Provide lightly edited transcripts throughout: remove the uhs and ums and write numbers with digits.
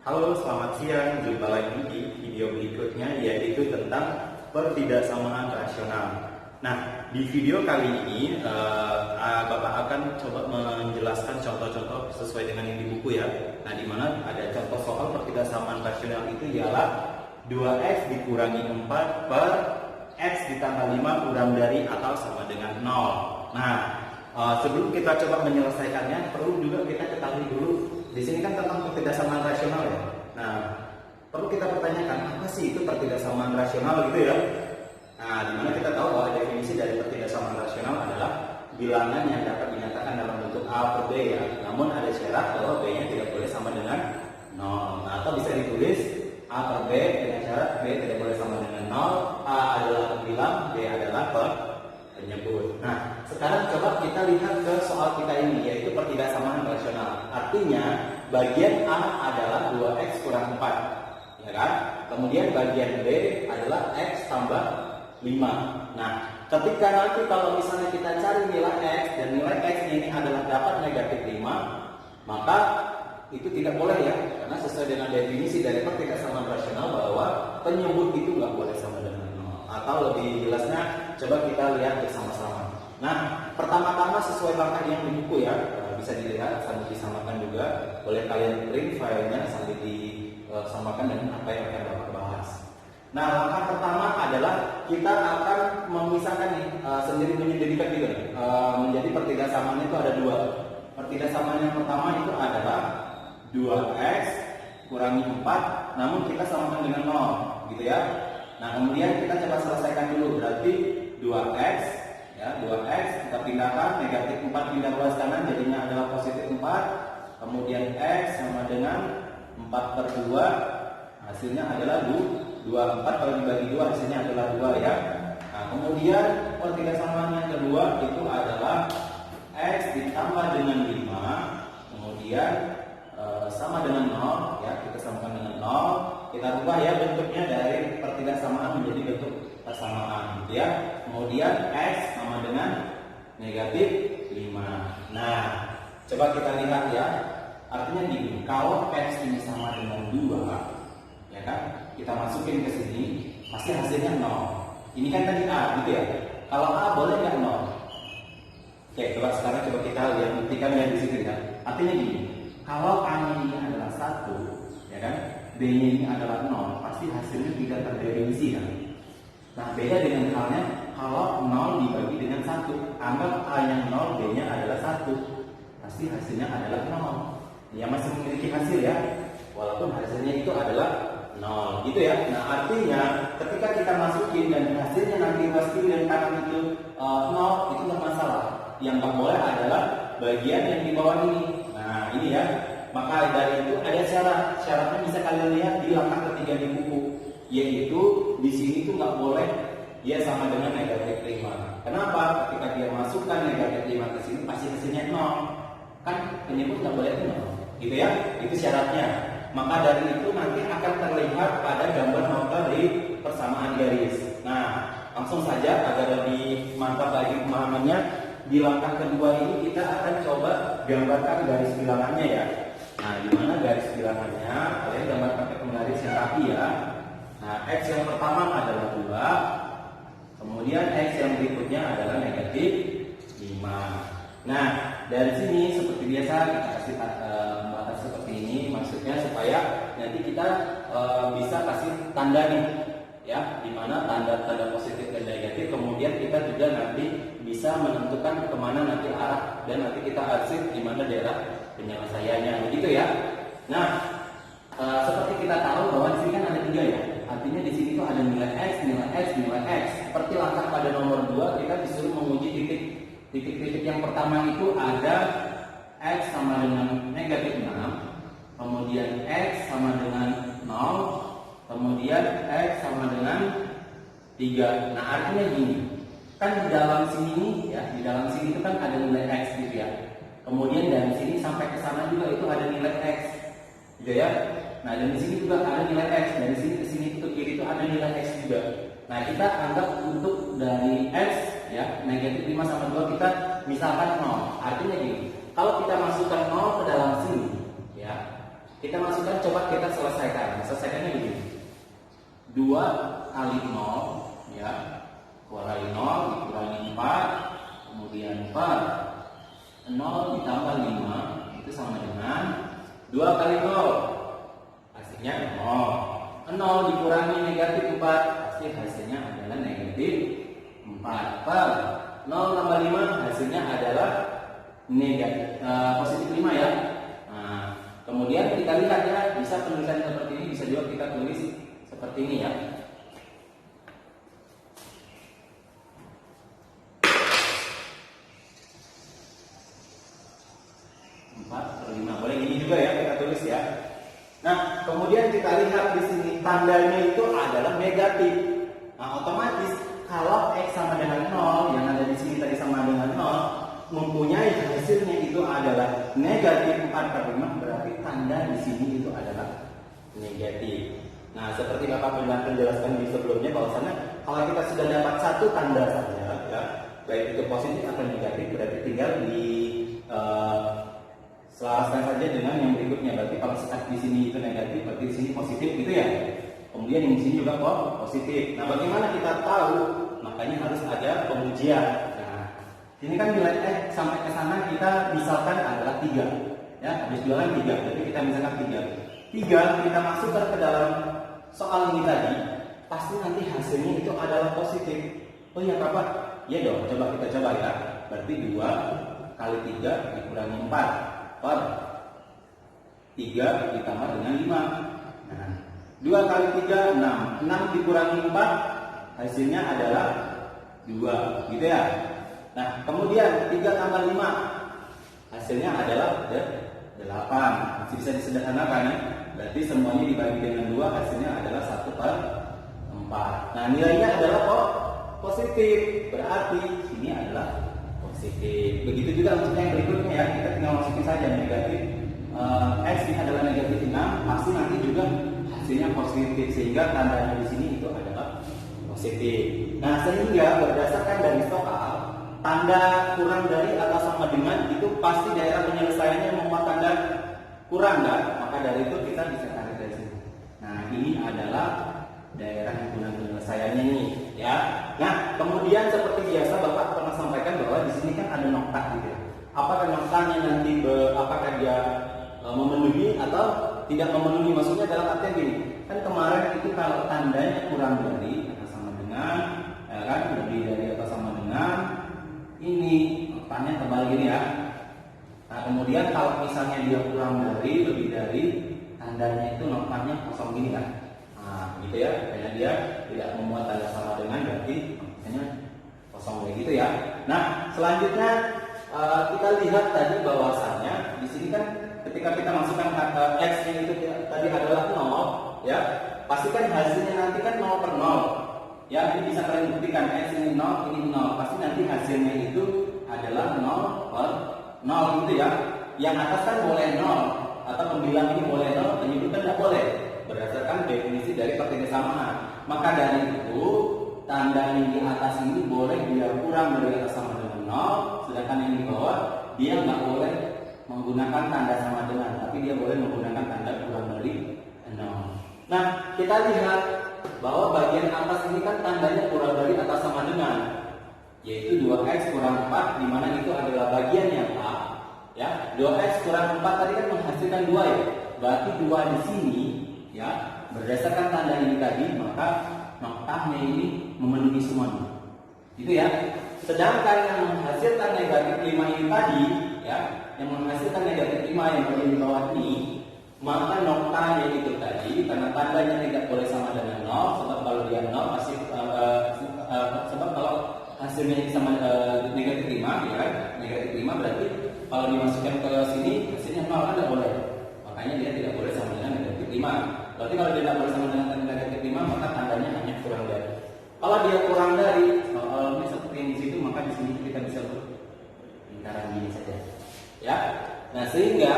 Halo, selamat siang. Jumpa lagi di video berikutnya, yaitu tentang pertidaksamaan rasional. Nah, di video kali ini Bapak akan coba menjelaskan contoh-contoh sesuai dengan yang di buku ya. Nah, di mana ada contoh soal pertidaksamaan rasional itu ialah 2x dikurangi 4 per x ditambah 5 kurang dari atau sama dengan 0. Nah, sebelum kita coba menyelesaikannya, perlu juga kita ketahui dulu. Di sini kan tentang pertidaksamaan rasional ya. Nah, perlu kita pertanyakan apa sih itu pertidaksamaan rasional gitu ya. Nah, dimana kita tahu bahwa definisi dari pertidaksamaan rasional adalah bilangan yang dapat dinyatakan dalam bentuk A per B ya. Namun ada syarat bahwa B-nya tidak boleh sama dengan 0. Nah, atau bisa ditulis A per B dengan syarat B tidak boleh sama dengan 0. A adalah pembilang, B adalah penyebut. Nah, sekarang coba kita lihat ke soal kita ini, yaitu pertidaksamaan rasional. Artinya, bagian A adalah 2x kurang 4, ya kan? Kemudian bagian B adalah x tambah 5. Nah, ketika nanti kalau misalnya kita cari nilai x, dan nilai x ini adalah dapat negatif 5, maka itu tidak boleh ya, karena sesuai dengan definisi dari pertidaksamaan rasional bahwa penyebut itu nggak boleh sama dengan 0. Atau lebih jelasnya, coba kita lihat bersama-sama. Nah, pertama-tama sesuai langkah yang di buku ya, bisa dilihat sambil disamakan juga. Boleh kalian print filenya sambil disamakan dengan apa yang akan Bapak bahas. Nah, langkah pertama adalah kita akan memisahkan nih, sendiri-menyendirikan gitu. Menjadi pertidaksamaan itu ada dua. Pertidaksamaan yang pertama itu adalah 2x kurangi 4, namun kita samakan dengan 0, gitu ya. Nah, kemudian kita coba selesaikan dulu. Berarti 2x ya, 2x kita pindahkan, negatif 4 pindah ke atas kanan, jadinya adalah positif 4. Kemudian x sama dengan 4 per 2, hasilnya adalah 2. 4 kalau dibagi 2 hasilnya adalah 2 ya. Nah, kemudian pertidaksamaan yang kedua itu adalah x ditambah dengan 5, kemudian sama dengan 0 ya, kita samakan dengan 0. Kita rubah ya bentuknya dari pertidaksamaan menjadi bentuk persamaan gitu ya. Kemudian x sama dengan negatif 5. Nah, coba kita lihat ya. Artinya gini, kalau x ini sama dengan 2, ya kan? Kita masukin ke sini, pasti hasilnya 0. Ini kan tadi A gitu ya. Kalau A boleh nggak 0? Oke, coba sekarang kita lihat, buktikan ya di sini kan. Artinya gini, kalau A-nya ini adalah 1, ya kan? B-nya ini adalah 0, pasti hasilnya tidak terdefinisi kan? Nah, beda dengan halnya kalau 0 dibagi dengan 1. Anggap A yang 0, B-nya adalah 1, pasti hasilnya adalah 0. Ya masih memiliki hasil ya, walaupun hasilnya itu adalah 0 gitu ya. Nah, artinya ketika kita masukin dan hasilnya nanti pasti dan kanan itu 0, itu nggak masalah. Yang nggak boleh adalah bagian yang di bawah ini. Nah, ini ya. Maka dari itu ada syarat. Syaratnya bisa kalian lihat di langkah ketiga di buku, yaitu di sini tuh nggak boleh dia sama dengan negatif 5. Kenapa? Ketika dia masukkan negatif 5 ke sini pasti hasilnya 0. Kan penyebut nggak boleh 0, gitu ya. Itu syaratnya. Maka dari itu nanti akan terlihat pada gambar nota di persamaan garis. Nah, langsung saja agar lebih mantap lagi pemahamannya, di langkah kedua ini kita akan coba gambarkan garis bilangannya ya. Nah, di mana garis bilangannya? Kalian gambar pakai penggaris yang rapi ya. Nah, x yang pertama adalah 2, kemudian x yang berikutnya adalah negatif 5. Nah, dari sini seperti biasa kita kasih batas seperti ini, maksudnya supaya nanti kita bisa kasih tanda nih ya, di mana tanda-tanda positif dan negatif. Kemudian kita juga nanti bisa menentukan kemana nanti arah, dan nanti kita arsip di mana daerah penyelesaiannya, begitu ya. Nah, seperti kita tahu bahwa di sini kan ada 3 ya. Artinya di sini tuh ada nilai x, nilai x, nilai x. Seperti langkah pada nomor 2, kita disuruh menguji titik-titik yang pertama itu ada x sama dengan negatif 6, kemudian x sama dengan 0, kemudian x sama dengan 3. Nah, artinya gini, kan di dalam sini ya, di dalam sini itu kan ada nilai x gitu ya. Kemudian dari sini sampai ke sana juga itu ada nilai x, gitu ya. Nah, dan di sini juga ada nilai x, dari sini ke sini ke kiri itu ada nilai x juga. Nah, kita anggap untuk dari x ya, negatif 5 sama 2 kita misalkan 0. Artinya gini, kalau kita masukkan 0 ke dalam sini ya, Kita masukkan, coba kita selesaikan. Selesaikannya begini. 2 kali 0 ya. 2 kali 0 dikurangi 4, kemudian 4. 0 ditambah 5 itu sama dengan 2 kali 0. Hasilnya 0. 0 dikurangi negatif 4, pasti hasilnya adalah negatif 4. 0 tambah 5 hasilnya adalah negatif positif 5 ya. Nah, kemudian kita lihat ya, bisa penulisan seperti ini, bisa juga kita tulis seperti ini ya. Boleh gini juga ya kita tulis ya. Nah, kemudian kita lihat di sini tandanya itu adalah negatif. Nah, otomatis kalau x sama dengan 0, yang ada di sini tadi sama dengan 0, mempunyai hasilnya itu adalah negatif 4/5, berarti tanda di sini itu adalah negatif. Nah, seperti Bapak pernah menjelaskan di sebelumnya bahwasanya kalau kita sudah dapat satu tanda saja ya, baik itu positif atau negatif, berarti tinggal di selaraskan saja dengan yang berikutnya. Berarti kalau sekat di sini itu negatif, berarti di sini positif gitu ya. Kemudian di sini juga positif. Nah, bagaimana kita tahu? Makanya harus ada pengujian. Nah, ini kan nilai x sampai ke sana kita misalkan adalah 3. Ya, habis jualan 3. Jadi kita misalkan 3 kita masukkan ke dalam soal ini tadi, pasti nanti hasilnya itu adalah positif. Oh ya Bapak, ya dong, coba kita coba ya. Berarti 2 kali 3 dikurangi 4 per 3 ditambah dengan 5. Nah, 2 kali 3 6. 6 dikurangi 4 hasilnya adalah 2, gitu ya. Nah, kemudian 3 tambah 5 hasilnya adalah 8. Masih bisa disederhanakan ya. Berarti semuanya dibagi dengan 2 hasilnya adalah 1/4. Nah, nilainya adalah positif. Berarti ini adalah positif. Begitu juga untuk yang berikutnya ya, kita tinggal masukin saja negatif x ini adalah negatif 6, pasti nanti juga hasilnya positif, sehingga tandanya di sini itu adalah positif. Nah, sehingga berdasarkan dari soal, tanda kurang dari atau sama dengan itu pasti daerah penyelesaiannya memuat tanda kurang kan? Maka dari itu kita bisa tarik dari sini. Nah, ini adalah daerah himpunan penyelesaiannya ini ya. Nah, kemudian seperti biasa Bapak pernah sampaikan bahwa di sini kan ada nokta gitu ya. Apakah noktanya nanti apakah dia memenuhi atau tidak memenuhi? Maksudnya dalam artian gini, kan kemarin itu kalau tandanya kurang dari atau sama dengan, ya kan, lebih dari atau sama dengan, ini noktanya tebal gini ya. Nah, kemudian kalau misalnya dia kurang dari, lebih dari, tandanya itu noktanya kosong gini kan. Nah, gitu ya, karena dia tidak memuat tanda sama dengan, berarti makanya kosong kayak gitu ya. Nah, selanjutnya kita lihat tadi bahwasannya di sini kan ketika kita masukkan x nya itu tadi adalah 0 ya, pastikan hasilnya nanti kan 0/0 ya. Ini bisa kalian buktikan, x ini 0, ini 0, pasti nanti hasilnya itu adalah 0/0 gitu ya. Yang atas kan boleh 0 atau pembilang ini boleh 0, penyebutkan tidak boleh berdasarkan definisi dari pertindasamaan. Maka dari itu tanda yang di atas ini boleh dia kurang dari atau sama dengan 0, sedangkan yang di bawah dia nggak boleh menggunakan tanda sama dengan, tapi dia boleh menggunakan tanda kurang dari 0. Nah, kita lihat bahwa bagian atas ini kan tandanya kurang dari atau sama dengan, yaitu 2x kurang 4, di mana itu adalah bagian yang A ya. 2x kurang 4 tadi kan menghasilkan 2 ya, berarti 2 di sini ya, berdasarkan tanda ini tadi, maka noktanya ini memenuhi semuanya. Itu ya. Sedangkan yang menghasilkan negatif 5 ini tadi ya, yang menghasilkan negatif 5 yang bagian di bawah ini, maka noktanya itu tadi karena tandanya tidak boleh sama dengan 0, sebab kalau dia 0 pasti sebab kalau hasilnya sama negatif 5 ya kan, negatif 5 berarti kalau dimasukkan ke sini hasilnya 0 kan tidak boleh. Makanya dia tidak boleh sama dengan negatif 5. Berarti kalau dia tidak boleh sama dengan negatif 5, maka tandanya hanya kurang dari. Kalau dia kurang dari, ini seperti yang di situ, maka di sini kita bisa lingkaran gini saja. Ya. Nah, sehingga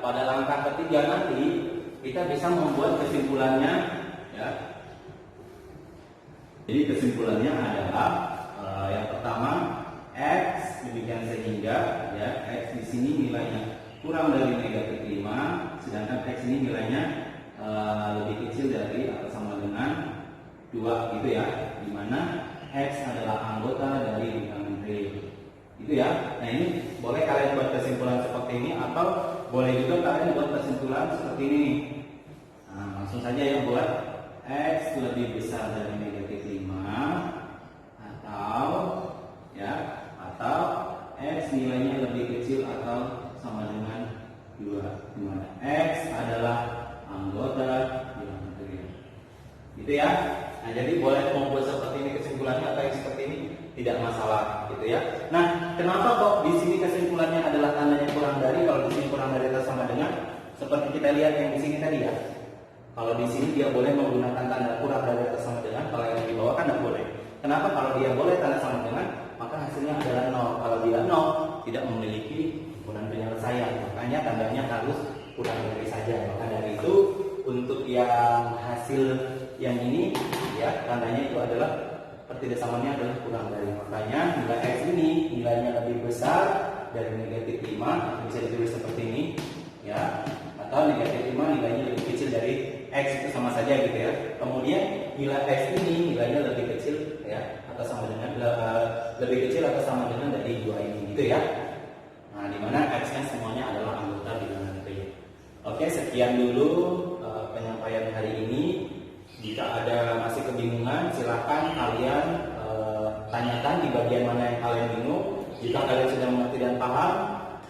pada langkah ketiga nanti kita bisa membuat kesimpulannya ya. Jadi kesimpulannya adalah yang pertama x demikian sehingga ya x di sini nilainya kurang dari negatif 5 sedangkan X ini nilainya lebih kecil dari atau sama dengan 2 gitu ya, dimana X adalah anggota dari bilangan real gitu ya. Nah ini boleh kalian buat kesimpulan seperti ini, atau boleh juga kalian buat kesimpulan seperti ini. Nah, langsung saja yang buat X lebih besar dari negatif 5, atau X nilainya lebih kecil atau sama dengan 2, dimana X adalah anggota bilangan real gitu ya. Nah jadi boleh membuat seperti ini kesimpulannya atau yang seperti ini tidak masalah gitu ya. Nah kenapa kok di sini kesimpulannya adalah tandanya kurang dari, kalau di sini kurang dari atau sama dengan, seperti kita lihat yang di sini tadi ya. Kalau di sini dia boleh menggunakan tanda kurang dari atau sama dengan, kalau yang di bawah kan tidak boleh. Kenapa? Kalau dia boleh tanda sama dengan, maka hasilnya adalah 0. Kalau dia 0, tidak memiliki ukuran penyelesaian, makanya tandanya harus kurang dari saja. Maka dari itu untuk yang hasil yang ini ya, tandanya itu adalah pertidaksamannya adalah kurang dari. Makanya nilai X ini nilainya lebih besar dari negatif 5, bisa ditulis seperti ini ya, atau negatif 5 nilainya lebih kecil dari X, itu sama saja gitu ya. Kemudian nilai X ini nilainya lebih kecil ya, atau sama dengan lebih kecil atau sama dengan dari 2 ini gitu ya. Nah, dimana X nya semuanya adalah anggota bilangan real. Oke, sekian dulu penyampaian hari ini. Jika ada masih kebingungan, silakan kalian tanyakan di bagian mana yang kalian bingung. Jika kalian sudah mengerti dan paham,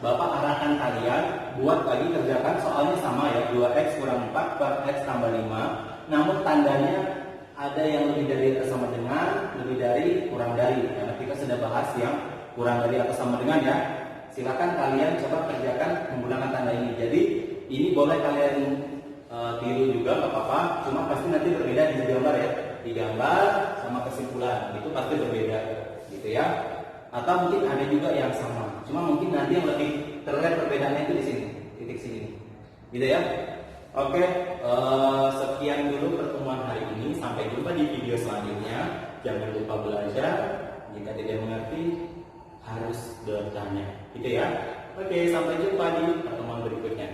Bapak arahkan kalian buat lagi, kerjakan soalnya sama ya, 2X kurang 4 per X tambah 5. Namun tandanya ada yang lebih dari atau sama dengan, lebih dari, kurang dari. Karena kita sudah bahas yang kurang dari atau sama dengan ya. Silakan kalian coba kerjakan menggunakan tanda ini. Jadi ini boleh kalian tiru juga nggak apa-apa, cuma pasti nanti berbeda di gambar ya. Di gambar sama kesimpulan itu pasti berbeda gitu ya. Atau mungkin ada juga yang sama, cuma mungkin nanti yang lebih terlihat perbedaannya itu di sini, titik sini gitu ya. Oke, sekian dulu pertemuan hari ini. Sampai jumpa di video selanjutnya. Jangan lupa belajar. Jika tidak mengerti, harus bertanya gitu ya. Oke, sampai jumpa di pertemuan berikutnya.